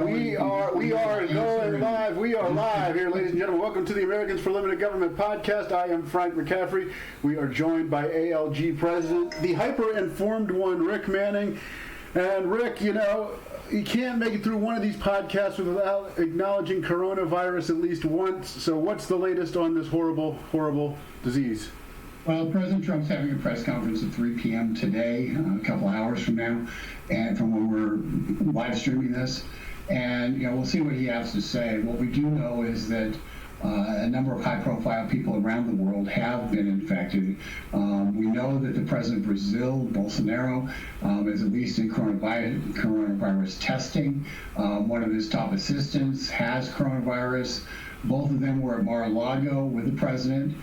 We are going live. We are live here, ladies and gentlemen. Welcome to the Americans for Limited Government podcast. I am Frank McCaffrey. We are joined by ALG President, the hyper-informed one, Rick Manning. And Rick, you can't make it through one of these podcasts without acknowledging coronavirus at least once. So what's the latest on this horrible, horrible disease? Well, President Trump's having a press conference at 3 p.m. today, a couple hours from now, and from when we're live streaming this. And, we'll see what he has to say. What we do know is that a number of high-profile people around the world have been infected. We know that the president of Brazil, Bolsonaro, is at least in coronavirus testing. One of his top assistants has coronavirus. Both of them were at Mar-a-Lago with the president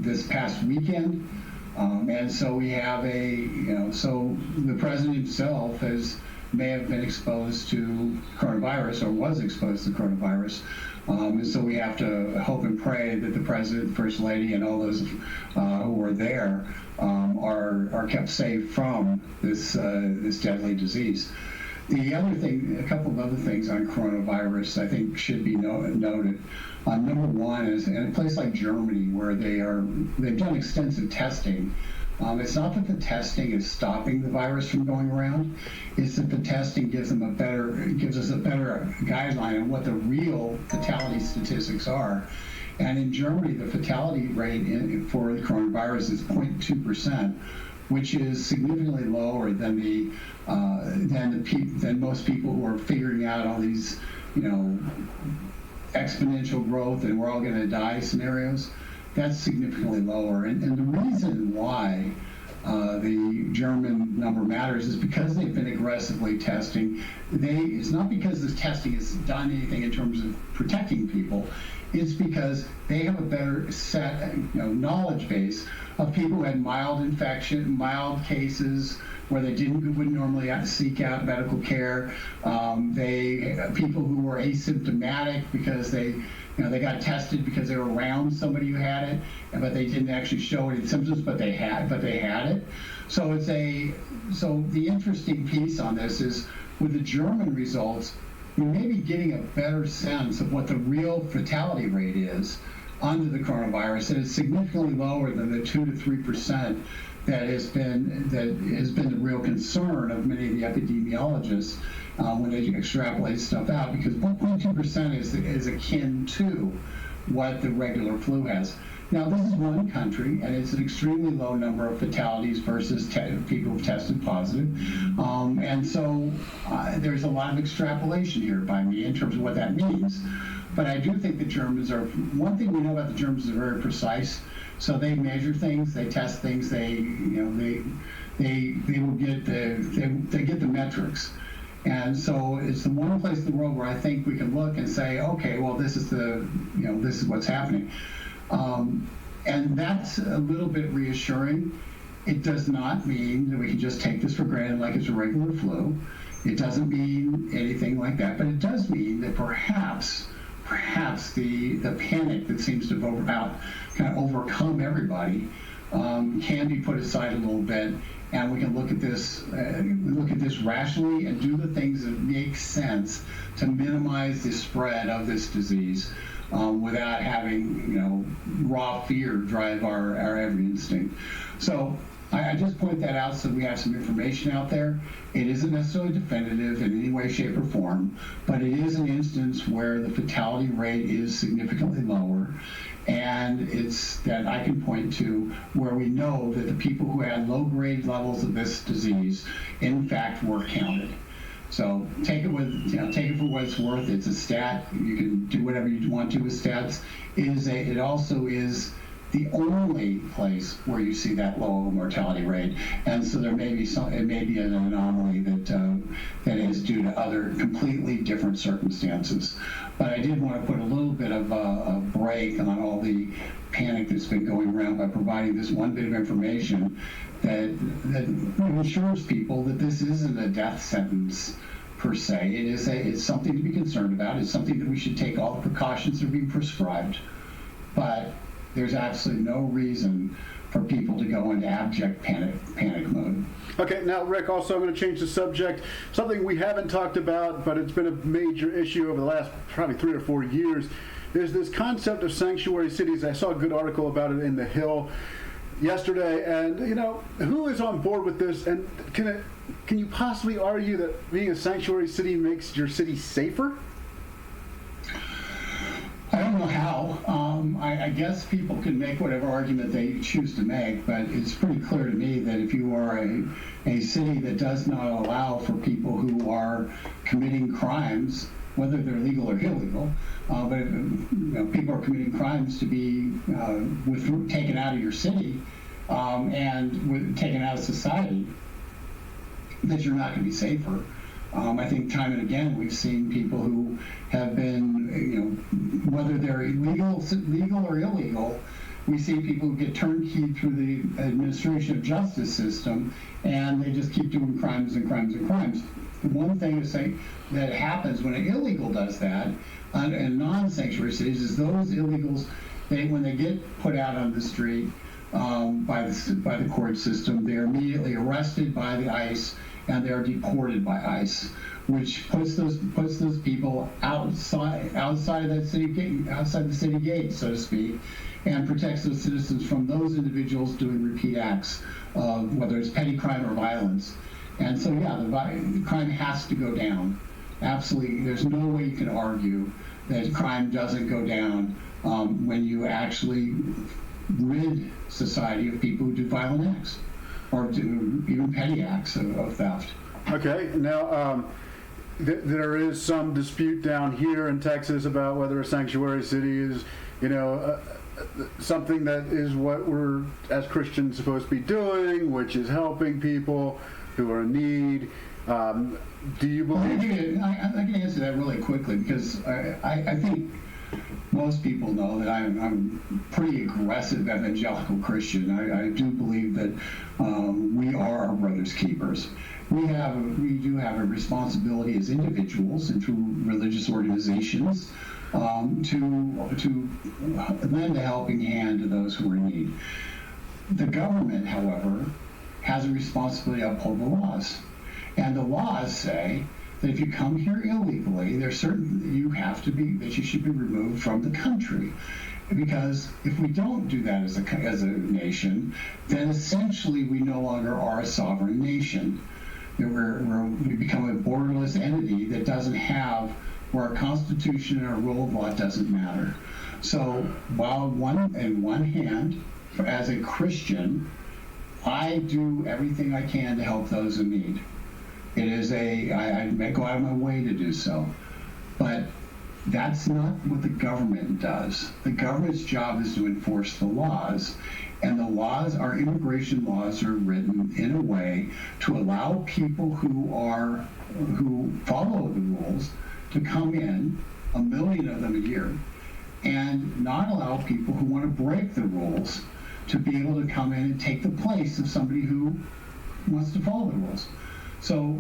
this past weekend. And so we have so the president himself may have been exposed to coronavirus or was exposed to coronavirus. And so we have to hope and pray that the president, first lady, and all those who are there are kept safe from this deadly disease. The other thing, a couple of other things on coronavirus I think should be noted. Number one is in a place like Germany where they've done extensive testing. It's not that the testing is stopping the virus from going around. It's that the testing gives us a better guideline on what the real fatality statistics are. And in Germany, the fatality rate for the coronavirus is 0.2%, which is significantly lower than most people who are figuring out all these, exponential growth and we're all going to die scenarios. That's significantly lower. And the reason why the German number matters is because they've been aggressively testing. It's not because this testing has done anything in terms of protecting people. It's because they have a better set, knowledge base of people who had mild infection, mild cases where they wouldn't normally seek out medical care. People who were asymptomatic because they got tested because they were around somebody who had it, but they didn't actually show any symptoms, but they had it. So so the interesting piece on this is with the German results, we may be getting a better sense of what the real fatality rate is under the coronavirus, and it's significantly lower than the 2 to 3% that has been the real concern of many of the epidemiologists when they extrapolate stuff out, because 1.2% is akin to what the regular flu has. Now, this is one country, and it's an extremely low number of fatalities versus people who've tested positive. And so there's a lot of extrapolation here by me in terms of what that means. But I do think the Germans one thing we know about the Germans is they're very precise. So they measure things, they test things, they will get the metrics. And so it's the one place in the world where I think we can look and say, okay, well, this is what's happening. And that's a little bit reassuring. It does not mean that we can just take this for granted like it's a regular flu. It doesn't mean anything like that, but it does mean that perhaps the panic that seems to have overcome everybody can be put aside a little bit, and we can look at this rationally and do the things that make sense to minimize the spread of this disease without having raw fear drive our every instinct. So I just point that out so we have some information out there. It isn't necessarily definitive in any way, shape, or form, but it is an instance where the fatality rate is significantly lower, and it's that I can point to where we know that the people who had low-grade levels of this disease, in fact, were counted. So take it for what it's worth. It's a stat. You can do whatever you want to with stats. It also is the only place where you see that low mortality rate, and so it may be an anomaly that is due to other completely different circumstances. But I did want to put a little bit of a break on all the panic that's been going around by providing this one bit of information that assures people that this isn't a death sentence per se. It's something to be concerned about. It's something that we should take all the precautions that are being prescribed, but there's absolutely no reason for people to go into abject panic mode. Okay, now, Rick, also I'm going to change the subject. Something we haven't talked about, but it's been a major issue over the last probably 3 or 4 years. There's this concept of sanctuary cities. I saw a good article about it in The Hill yesterday, and who is on board with this? And can you possibly argue that being a sanctuary city makes your city safer? I don't know how. I guess people can make whatever argument they choose to make, but it's pretty clear to me that if you are a city that does not allow for people who are committing crimes, whether they're legal or illegal, but if, people are committing crimes to be taken out of your city and taken out of society, that you're not going to be safer. I think time and again we've seen people who have been, whether they're legal or illegal, we see people who get turnkeyed through the administration of justice system, and they just keep doing crimes and crimes and crimes. One thing to say that happens when an illegal does that in non-sanctuary cities is those illegals, when they get put out on the street by the court system, they're immediately arrested by the ICE and they're deported by ICE, which puts those people outside of that city gate, outside the city gate, so to speak, and protects those citizens from those individuals doing repeat acts of whether it's petty crime or violence. And so, the crime has to go down. Absolutely, there's no way you can argue that crime doesn't go down when you actually rid society of people who do violent acts or do even petty acts of theft. Okay, now there is some dispute down here in Texas about whether a sanctuary city is, something that is what we're, as Christians, supposed to be doing, which is helping people who are in need. Do you believe? I can answer that really quickly because I think most people know that I'm a pretty aggressive evangelical Christian. I do believe that we are our brother's keepers. We do have a responsibility as individuals and through religious organizations to lend a helping hand to those who are in need. The government, however, has a responsibility to uphold the laws. And the laws say that if you come here illegally, there's certain that you should be removed from the country. Because if we don't do that as a nation, then essentially we no longer are a sovereign nation. We become a borderless entity that doesn't have, where our Constitution and our rule of law doesn't matter. So while in one hand, as a Christian, I do everything I can to help those in need. I may go out of my way to do so. But that's not what the government does. The government's job is to enforce the laws. And the laws, our immigration laws, are written in a way to allow people who follow the rules to come in, 1 million of them a year, and not allow people who want to break the rules to be able to come in and take the place of somebody who wants to follow the rules. So,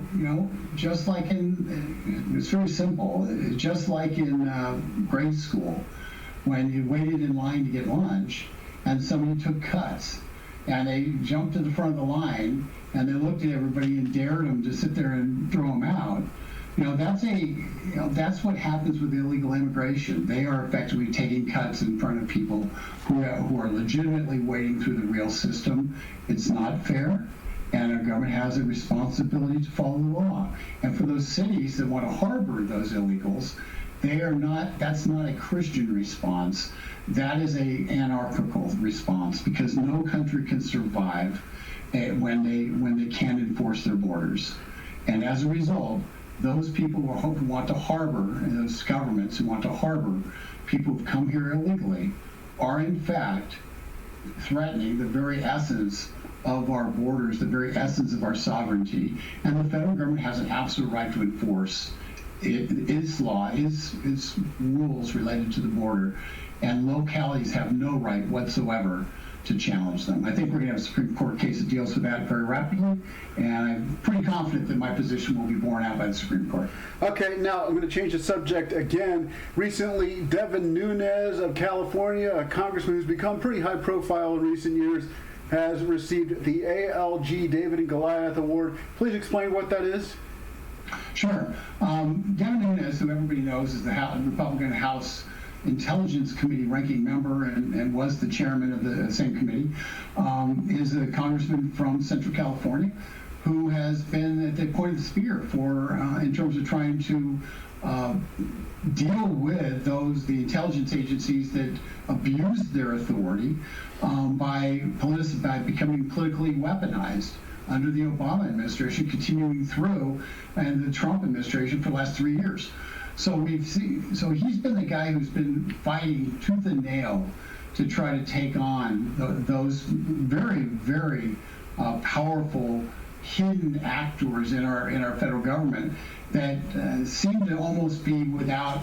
just like it's very simple, just like in grade school, when you waited in line to get lunch and somebody took cuts and they jumped to the front of the line and they looked at everybody and dared them to sit there and throw them out. That's what happens with illegal immigration. They are effectively taking cuts in front of people who are legitimately wading through the real system. It's not fair. And our government has a responsibility to follow the law. And for those cities that want to harbor those illegals, that's not a Christian response. That is an anarchical response, because no country can survive when they can't enforce their borders. And as a result, those people who want to harbor, and those governments who want to harbor people who've come here illegally, are in fact threatening the very essence of our borders, the very essence of our sovereignty. And the federal government has an absolute right to enforce its law, its rules related to the border, and localities have no right whatsoever to challenge them. I think we're going to have a Supreme Court case that deals with that very rapidly, and I'm pretty confident that my position will be borne out by the Supreme Court. Okay, now I'm going to change the subject again. Recently, Nunes of California, a congressman who's become pretty high profile in recent years, has received the ALG David and Goliath Award. Please explain what that is. Sure. Devin Nunes, who everybody knows is the Republican House Intelligence Committee ranking member and was the chairman of the same committee, is a congressman from Central California who has been at the point of the spear for in terms of trying to deal with the intelligence agencies that abuse their authority by becoming politically weaponized under the Obama administration, continuing through, and the Trump administration for the last 3 years. So he's been the guy who's been fighting tooth and nail to try to take on those very, very powerful hidden actors in our federal government that seem to almost be without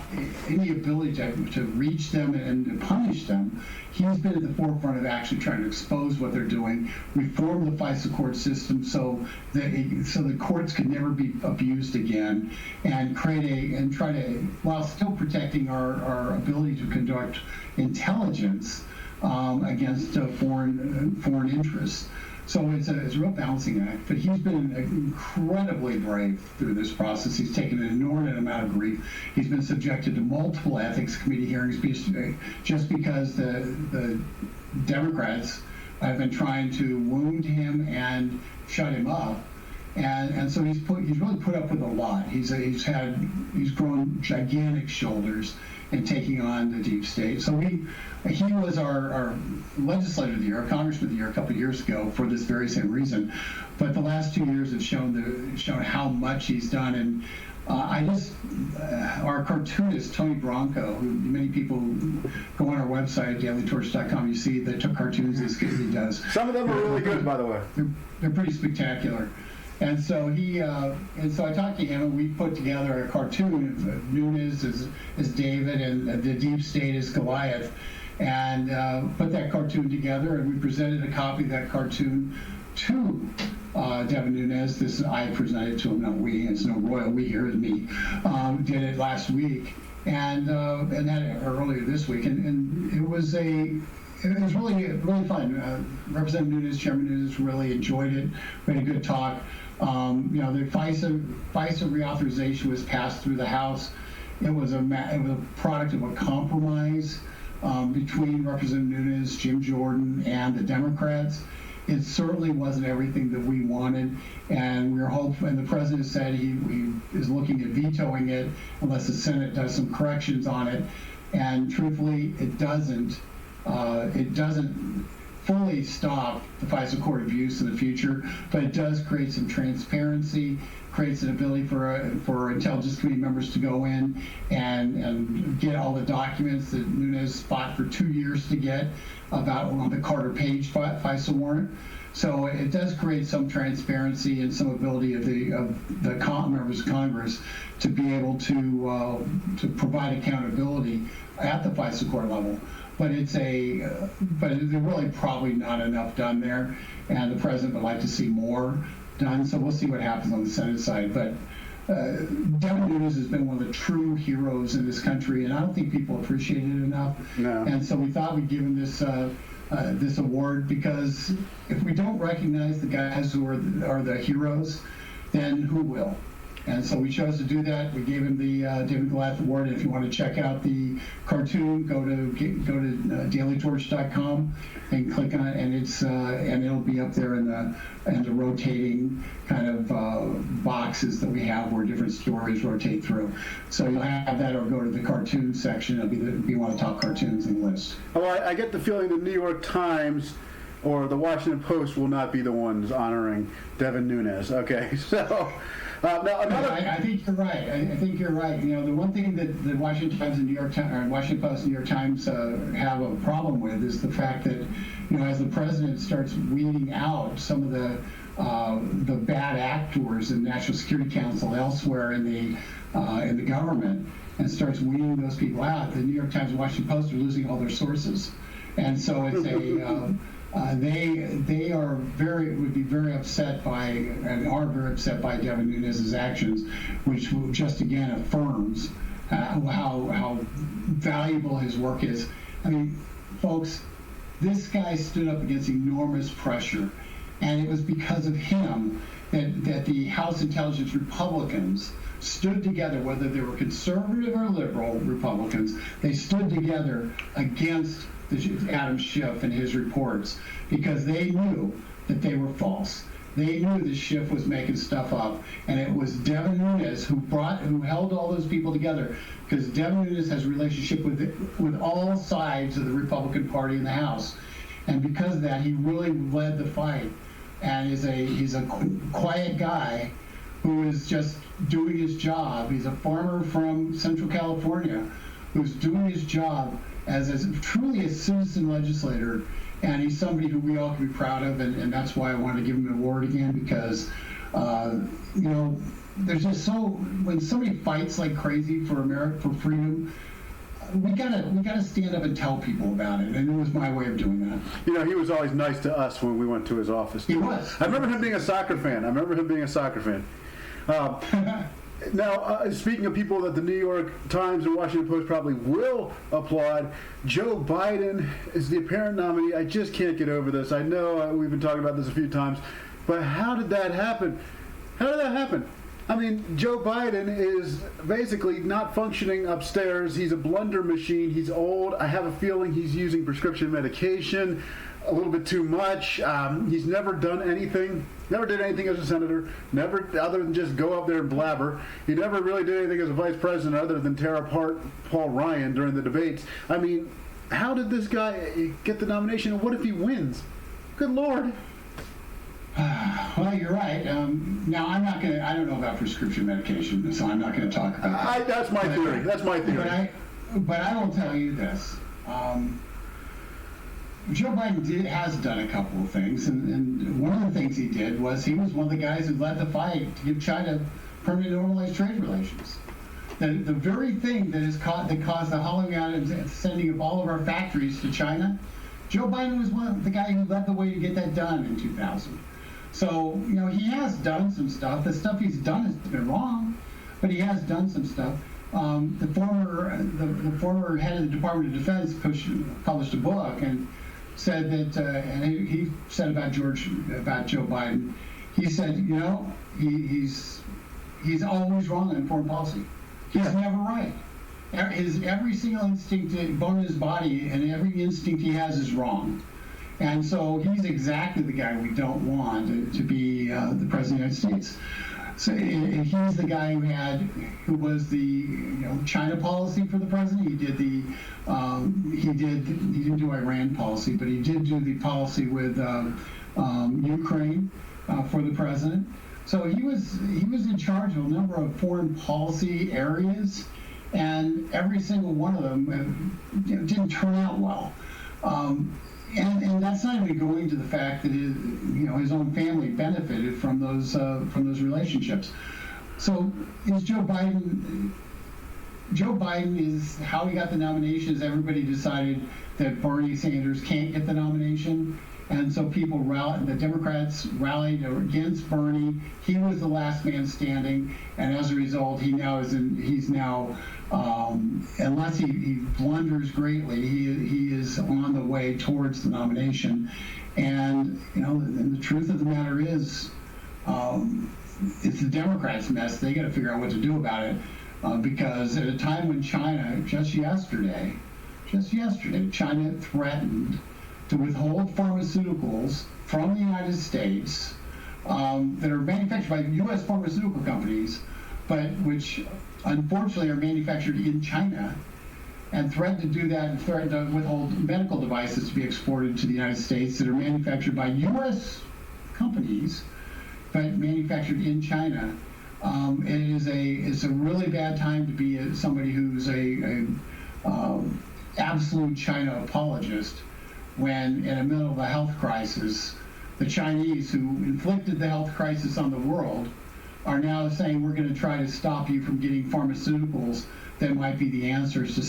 any ability to reach them and punish them. He's been at the forefront of actually trying to expose what they're doing, reform the FISA court system so the courts can never be abused again, and try to, while still protecting our ability to conduct intelligence against foreign interests. So it's a real balancing act, but he's been incredibly brave through this process. He's taken an inordinate amount of grief. He's been subjected to multiple ethics committee hearings just because the Democrats have been trying to wound him and shut him up. And so he's really put up with a lot. He's grown gigantic shoulders in taking on the deep state. So he was our legislator of the year, our congressman of the year a couple of years ago for this very same reason. But the last 2 years have shown how much he's done. And our cartoonist, Tony Bronco, who many people go on our website, dailytorch.com, you see that took cartoons as good as he does. Some of them are really good, by the way. They're pretty spectacular. And so I talked to him, and we put together a cartoon of Nunes as David and the deep state as Goliath, and put that cartoon together, and we presented a copy of that cartoon to Devin Nunes. I presented to him, not we. It's no royal we here, it's me. Did it last week, and that earlier this week, and it was really fun. Representative Nunes, Chairman Nunes, really enjoyed it. We had a good talk. The FISA reauthorization was passed through the House. It was a product of a compromise between Representative Nunes, Jim Jordan, and the Democrats. It certainly wasn't everything that we wanted, and we were hopeful. And the president said he is looking at vetoing it unless the Senate does some corrections on it. And truthfully, it doesn't fully stop the FISA court abuse in the future, but it does create some transparency, creates an ability for intelligence committee members to go in and get all the documents that Nunes fought for 2 years to get about on the Carter Page FISA warrant. So it does create some transparency and some ability of the members of Congress to be able to provide accountability at the FISA court level. But there's really probably not enough done there, and the president would like to see more done. So we'll see what happens on the Senate side. But Devin Nunes has been one of the true heroes in this country, and I don't think people appreciate it enough. No. And so we thought we'd give him this award, because if we don't recognize the guys who are the heroes, then who will? And so we chose to do that. We gave him the David Goliath Award. And if you want to check out the cartoon, go to dailytorch.com and click on it, and it'll be up there in the rotating kind of boxes that we have where different stories rotate through. So you'll have that, or go to the cartoon section. It'll be one of the top cartoons in the list. Well, I get the feeling the New York Times or the Washington Post will not be the ones honoring Devin Nunes. Okay, so. Now I think you're right. I think you're right. The one thing that the Washington Times and New York Times, or Washington Post and New York Times have a problem with is the fact that, as the president starts weeding out some of the bad actors in National Security Council elsewhere in the government, and starts weeding those people out, the New York Times and Washington Post are losing all their sources, and so it's they would be very upset by, and are very upset by Devin Nunes' actions, which just again affirms how valuable his work is. I mean, folks, This guy stood up against enormous pressure, and it was because of him that the House Intelligence Republicans stood together, whether they were conservative or liberal Republicans, they stood together against Adam Schiff and his reports because they knew that they were false. They knew that Schiff was making stuff up, and it was Devin Nunes who held all those people together, because Devin Nunes has a relationship with all sides of the Republican Party in the House, and because of that, he really led the fight. And he's a quiet guy who is just doing his job. He's a farmer from Central California who's doing his job as truly a citizen legislator, and he's somebody who we all can be proud of, and that's why I wanted to give him an award again, because there's just when somebody fights like crazy for America, for freedom, we gotta stand up and tell people about it, and it was my way of doing that. He was always nice to us when we went to his office. He was. I remember him being a soccer fan. Now, speaking of people that the New York Times and Washington Post probably will applaud, Joe Biden is the apparent nominee. I just can't get over this. I know we've been talking about this a few times, but how did that happen? I mean, Joe Biden is basically not functioning upstairs. He's a blunder machine. He's old. I have a feeling he's using prescription medication a little bit too much. He's never done anything. Never did anything as a senator. Never, other than just go up there and blabber. He never really did anything as a vice president other than tear apart Paul Ryan during the debates. I mean, how did this guy get the nomination, and what if he wins? Good Lord. Well, you're right. Now, I don't know about prescription medication, so I'm not going to talk about that. That's my theory. But I will tell you this. Joe Biden has done a couple of things, and one of the things he did was he was one of the guys who led the fight to give China permanent normalized trade relations. The very thing that caused the hollowing out and sending of all of our factories to China, Joe Biden was the guy who led the way to get that done in 2000. So, he has done some stuff. The stuff he's done has been wrong, but he has done some stuff. The former head of the Department of Defense published a book and said that, and he said about Joe Biden, he said, he's always wrong on foreign policy. He's never right. Every single instinct, bone in his body, and every instinct he has is wrong. And so he's exactly the guy we don't want to be the president of the United States. So he's the guy who was the China policy for the president. He did he didn't do Iran policy, but he did do the policy with Ukraine for the president. So he was in charge of a number of foreign policy areas, and every single one of them didn't turn out well. And that's not even going to the fact that his own family benefited from those relationships. So is Joe Biden? Joe Biden is how he got the nomination. Is everybody decided that Bernie Sanders can't get the nomination, and so people rallied. The Democrats rallied against Bernie. He was the last man standing, and as a result, he's now. Unless he blunders greatly, he is on the way towards the nomination. And and the truth of the matter is, it's the Democrats' mess. They got to figure out what to do about it, because at a time when China just yesterday, China threatened to withhold pharmaceuticals from the United States that are manufactured by U.S. pharmaceutical companies, but which unfortunately are manufactured in China, and threatened to do that and threatened to withhold medical devices to be exported to the United States that are manufactured by U.S. companies, but manufactured in China. It's a really bad time to be somebody who's a absolute China apologist, when in the middle of a health crisis, the Chinese, who inflicted the health crisis on the world, are now saying we're going to try to stop you from getting pharmaceuticals that might be the answers to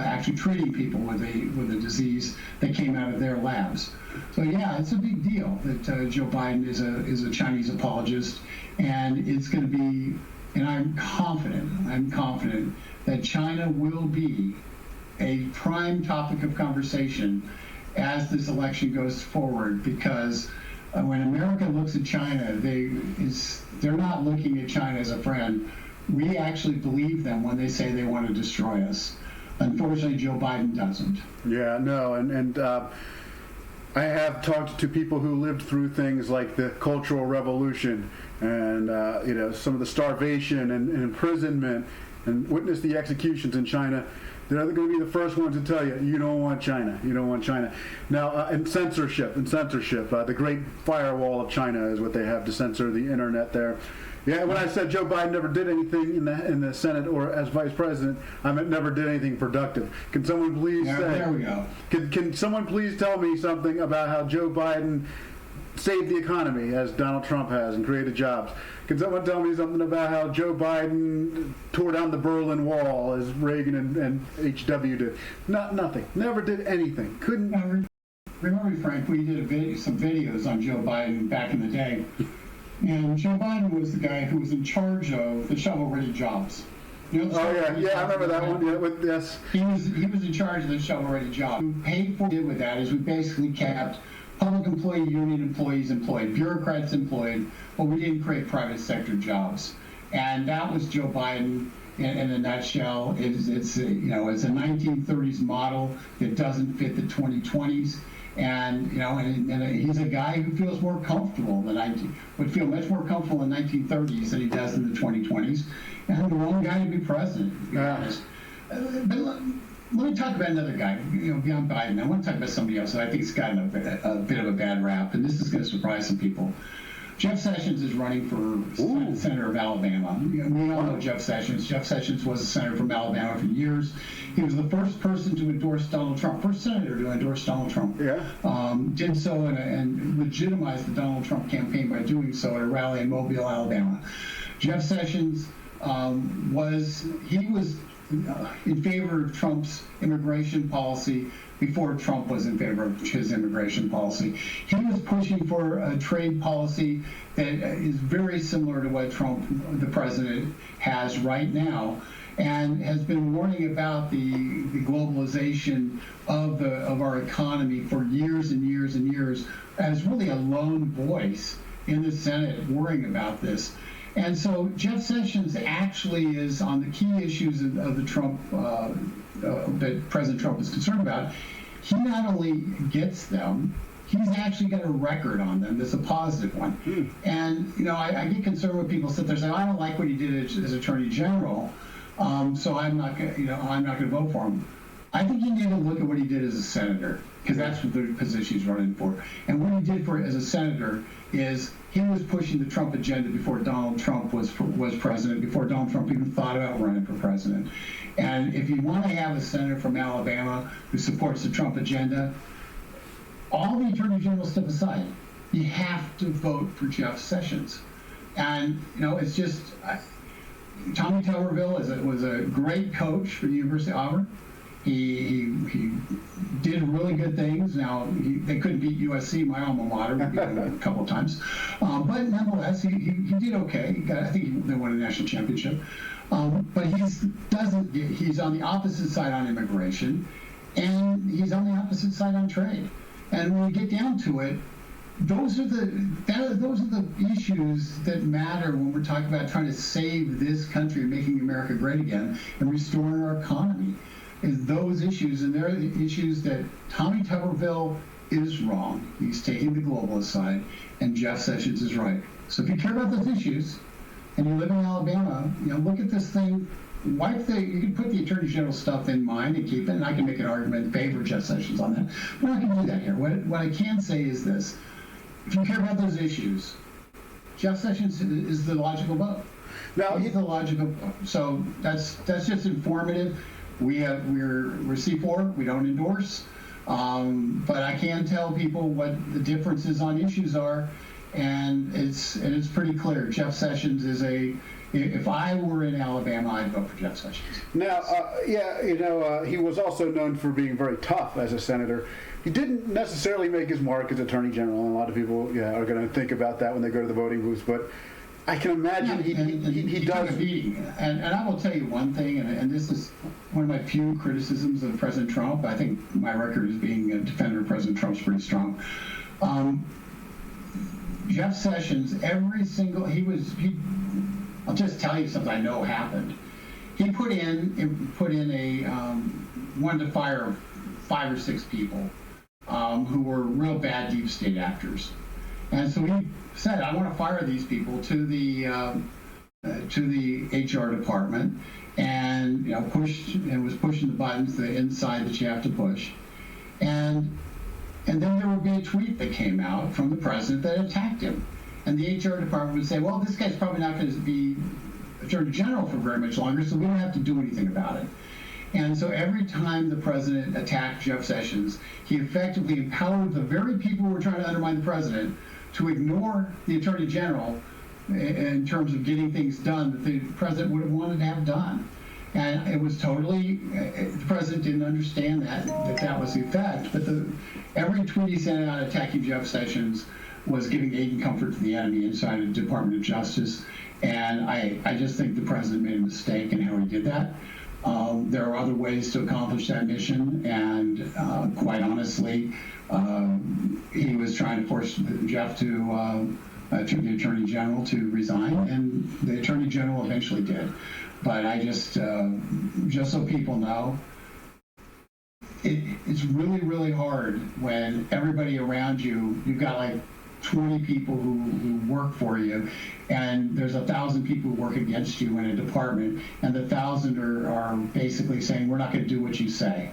actually treating people with a disease that came out of their labs. So yeah, it's a big deal that Joe Biden is a Chinese apologist, and it's going to be. And I'm confident that China will be a prime topic of conversation as this election goes forward, because when America looks at China, they're not looking at China as a friend. We actually believe them when they say they want to destroy us. Unfortunately, Joe Biden doesn't. Yeah, no, and I have talked to people who lived through things like the Cultural Revolution and some of the starvation and imprisonment, and witnessed the executions in China. They're going to be the first ones to tell you, you don't want China. You don't want China. Now, and censorship, the great firewall of China is what they have to censor the internet there. Yeah, when I said Joe Biden never did anything in the Senate or as vice president, I meant never did anything productive. Can someone please say? There we go. Can someone please tell me something about how Joe Biden saved the economy as Donald Trump has and created jobs? Can someone tell me something about how Joe Biden tore down the Berlin Wall as Reagan and H.W. did? Nothing. Never did anything. Couldn't. Now, remember, Frank, we did some videos on Joe Biden back in the day. And Joe Biden was the guy who was in charge of the shovel-ready jobs. You know, I remember that one. Yeah, yes. He was in charge of the shovel-ready job. What we paid for with that is we basically kept public employee union employees employed, bureaucrats employed, but we didn't create private sector jobs. And that was Joe Biden in a nutshell. It's a 1930s model that doesn't fit the 2020s. And he's a guy who feels more comfortable would feel much more comfortable in the 1930s than he does in the 2020s, and the wrong guy to be president, to be honest. But let me talk about another guy, beyond Biden. I want to talk about somebody else that I think has gotten a bit of a bad rap, and this is going to surprise some people. Jeff Sessions is running for Senator of Alabama. We all know Jeff Sessions. Jeff Sessions was a senator from Alabama for years. He was the first person to endorse Donald Trump, first senator to endorse Donald Trump. Yeah. Did so and legitimized the Donald Trump campaign by doing so at a rally in Mobile, Alabama. Jeff Sessions was in favor of Trump's immigration policy before Trump was in favor of his immigration policy. He was pushing for a trade policy that is very similar to what Trump, the president, has right now, and has been warning about the globalization of our economy for years and years and years, as really a lone voice in the Senate worrying about this. And so Jeff Sessions actually is on the key issues of the Trump that President Trump is concerned about. He not only gets them, he's actually got a record on them that's a positive one. And I get concerned when people sit there and say, I don't like what he did as Attorney General, so I'm not going to vote for him. I think you need to look at what he did as a senator, because that's what the position he's running for. And what he did as a senator is he was pushing the Trump agenda before Donald Trump was president, before Donald Trump even thought about running for president. And if you want to have a senator from Alabama who supports the Trump agenda, all the Attorney General stuff aside, you have to vote for Jeff Sessions. And, it's just, Tommy Tuberville was a great coach for the University of Auburn. He did really good things. Now, they couldn't beat USC, my alma mater, a couple of times. But nonetheless, he did okay. I think they won a national championship. But he's on the opposite side on immigration, and he's on the opposite side on trade. And when we get down to it, those are the issues that matter when we're talking about trying to save this country and making America great again and restoring our economy. Is those issues, and they're the issues that Tommy Tuberville is wrong. He's taking the globalist side, and Jeff Sessions is right. So if you care about those issues, and you live in Alabama, look at this thing. You can put the Attorney General stuff in mind and keep it, and I can make an argument in favor of Jeff Sessions on that. We're not going to do that here. What I can say is this: if you care about those issues, Jeff Sessions is the logical vote. Now he's the logical vote. So that's just informative. We're C4. We don't endorse, but I can tell people what the differences on issues are, and it's pretty clear. Jeff Sessions is if I were in Alabama, I'd vote for Jeff Sessions. Now, he was also known for being very tough as a senator. He didn't necessarily make his mark as Attorney General, and a lot of people are going to think about that when they go to the voting booths. But I can imagine he took does. a beating. And I will tell you one thing, and this is one of my few criticisms of President Trump. I think my record as being a defender of President Trump is pretty strong. Jeff Sessions, I'll just tell you something I know happened. He put in a wanted to fire 5 or 6 people who were real bad deep state actors, and so he said, "I want to fire these people to the HR department," and was pushing the buttons, the inside that you have to push, and then there would be a tweet that came out from the president that attacked him, and the HR department would say, "Well, this guy's probably not going to be Attorney General for very much longer, so we don't have to do anything about it." And so every time the president attacked Jeff Sessions, he effectively empowered the very people who were trying to undermine the president to ignore the Attorney General in terms of getting things done that the president would have wanted to have done. And it was totally, the president didn't understand that was the effect, but every tweet he sent out attacking Jeff Sessions was giving aid and comfort to the enemy inside the Department of Justice. And I just think the president made a mistake in how he did that. There are other ways to accomplish that mission, and quite honestly, he was trying to force Jeff to the Attorney General to resign, and the Attorney General eventually did. But I just so people know, it's really, really hard when everybody around you've got like 20 people who work for you, and there's 1,000 people who work against you in a department, and the 1,000 are basically saying, "We're not going to do what you say."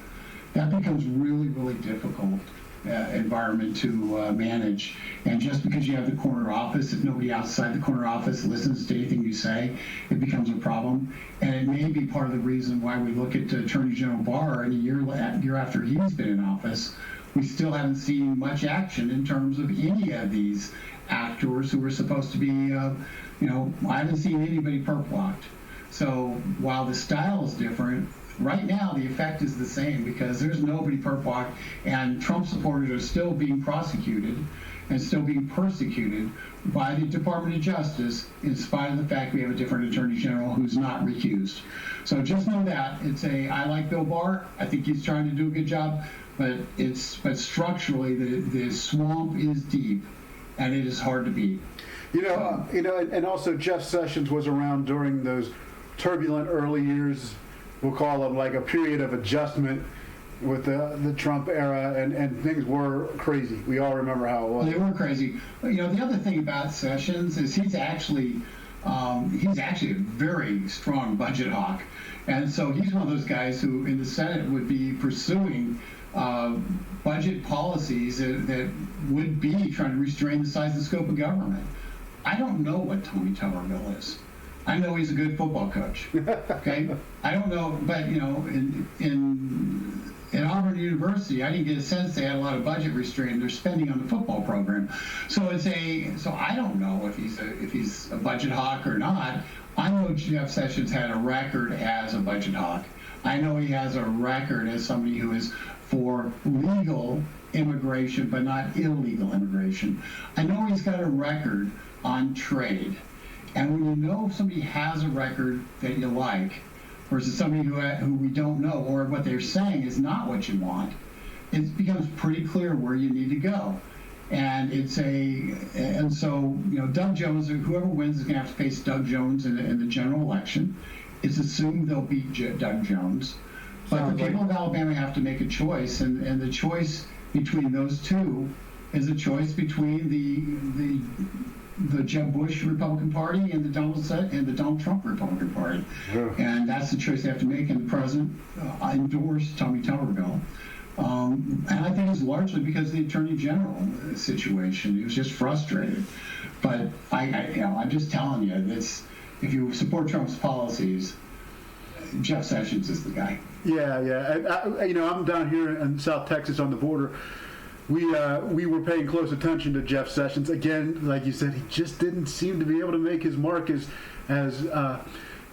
That becomes really, really difficult environment to manage. And just because you have the corner office, if nobody outside the corner office listens to anything you say, it becomes a problem. And it may be part of the reason why we look at Attorney General Barr, and a year after he's been in office, we still haven't seen much action in terms of any of these actors who were supposed to be, I haven't seen anybody perp-walked. So while the style is different, right now the effect is the same, because there's nobody perp-walked, and Trump supporters are still being prosecuted and still being persecuted by the Department of Justice, in spite of the fact we have a different Attorney General who's not recused. So just know that I like Bill Barr. I think he's trying to do a good job, but structurally the swamp is deep, and it is hard to beat. And also Jeff Sessions was around during those turbulent early years. We'll call them like a period of adjustment with the Trump era, and things were crazy. We all remember how it was. They were crazy. The other thing about Sessions is he's actually a very strong budget hawk, and so he's one of those guys who in the Senate would be pursuing budget policies that would be trying to restrain the size and scope of government. I don't know what Tommy Tuberville is. I know he's a good football coach. Okay, I don't know, but in Auburn University, I didn't get a sense they had a lot of budget restraint in their spending on the football program. So I don't know if he's a budget hawk or not. I know Jeff Sessions had a record as a budget hawk. I know he has a record as somebody who is for legal immigration, but not illegal immigration. I know he's got a record on trade. And when you know somebody has a record that you like versus somebody who we don't know, or what they're saying is not what you want, it becomes pretty clear where you need to go. And so Doug Jones, or whoever wins, is going to have to face Doug Jones in the general election. It's assumed they'll beat Doug Jones. But the people of Alabama have to make a choice, and the choice between those two is a choice between the Jeb Bush Republican Party and the Donald Trump Republican Party. Yeah. And that's the choice they have to make, and the president endorsed Tommy Tuberville. And I think it's largely because of the Attorney General situation. He was just frustrated. But I'm just telling you, if you support Trump's policies, Jeff Sessions is the guy. Yeah. And I'm down here in South Texas on the border. We were paying close attention to Jeff Sessions. Again, like you said, he just didn't seem to be able to make his mark as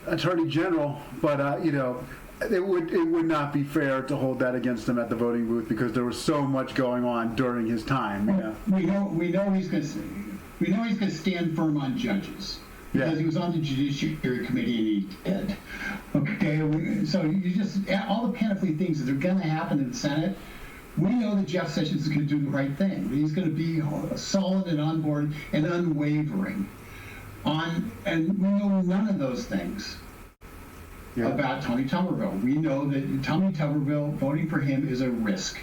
Attorney General. But it would not be fair to hold that against him at the voting booth, because there was so much going on during his time. We know he's going to stand firm on judges. because he was on the Judiciary Committee and he did. Okay, so you just, all the panoply of things that are going to happen in the Senate, we know that Jeff Sessions is going to do the right thing. He's going to be solid and on board and unwavering. And we know none of those things about Tommy Tuberville. We know that Tommy Tuberville, voting for him is a risk.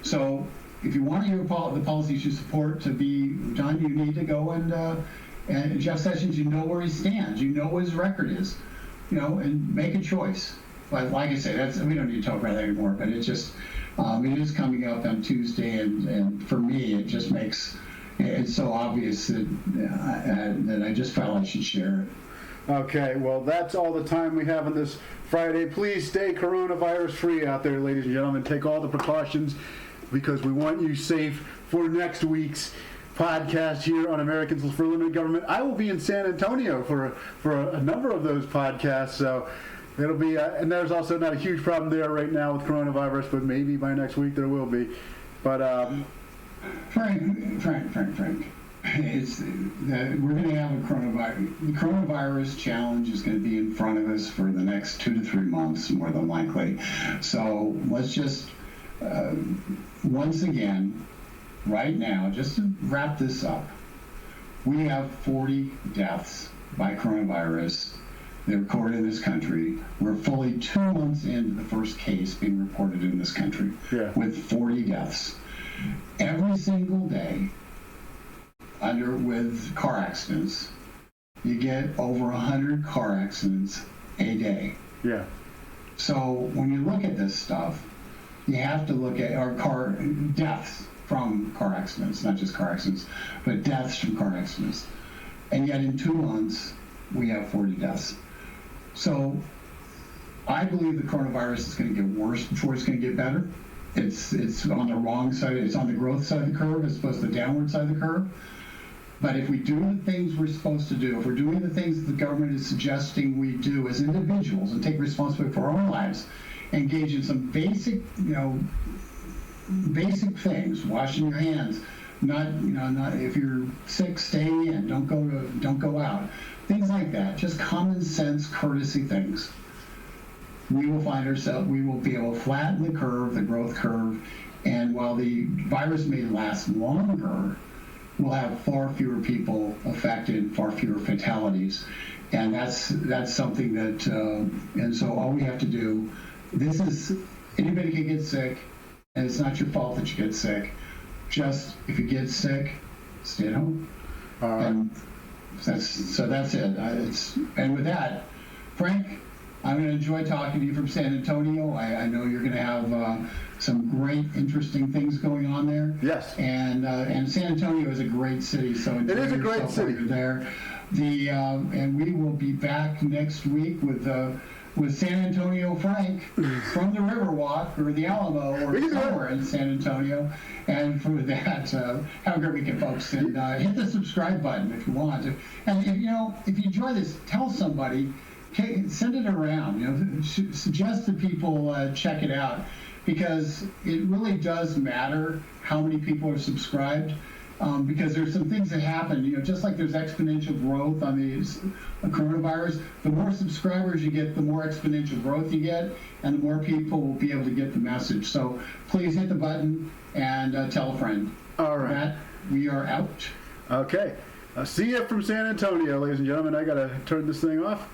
So if you want the policies you support to be done, you need to go and Jeff Sessions, you know where he stands, you know what his record is, and make a choice. But like I say, we don't need to talk about that anymore. But it just it is coming up on Tuesday, and for me, it just makes it's so obvious that I just felt I should share it. Okay, well, that's all the time we have on this Friday. Please stay coronavirus free out there, ladies and gentlemen. Take all the precautions because we want you safe for next week's podcast here on Americans for Limited Government. I will be in San Antonio for a number of those podcasts, so it'll be, and there's also not a huge problem there right now with coronavirus, but maybe by next week there will be. But Frank. We're going to have a coronavirus. The coronavirus challenge is going to be in front of us for the next 2 to 3 months, more than likely. So let's just, once again, right now, just to wrap this up, we have 40 deaths by coronavirus that are recorded in this country. We're fully 2 months into the first case being reported in this country with 40 deaths. Every single day, with car accidents, you get over 100 car accidents a day. Yeah. So when you look at this stuff, you have to look at our car deaths from car accidents, not just car accidents, but deaths from car accidents. And yet in 2 months, we have 40 deaths. So I believe the coronavirus is going to get worse before it's going to get better. It's on the wrong side. It's on the growth side of the curve as opposed to the downward side of the curve. But if we do the things we're supposed to do, if we're doing the things that the government is suggesting we do as individuals and take responsibility for our own lives, engage in some basic things, washing your hands, not if you're sick, stay in, don't go out, things like that, just common sense, courtesy things. We will be able to flatten the curve, the growth curve, and while the virus may last longer, we'll have far fewer people affected, far fewer fatalities, and that's something that. And so all we have to do. Anybody can get sick, and it's not your fault that you get sick. Just if you get sick, stay at home. And that's it. And with that, Frank, I'm going to enjoy talking to you from San Antonio. I know you're going to have some great, interesting things going on there. Yes. And San Antonio is a great city. So it is a great city. There. And we will be back next week with San Antonio Frank from the Riverwalk or the Alamo or somewhere in San Antonio. And for that, have a great weekend, folks. And hit the subscribe button if you want. And if you enjoy this, tell somebody. Send it around. Suggest that people check it out, because it really does matter how many people are subscribed. Because there's some things that happen. Just like there's exponential growth on the coronavirus. The more subscribers you get, the more exponential growth you get, and the more people will be able to get the message. So please hit the button and tell a friend. All right. Matt, we are out. Okay. See you from San Antonio, ladies and gentlemen. I got to turn this thing off.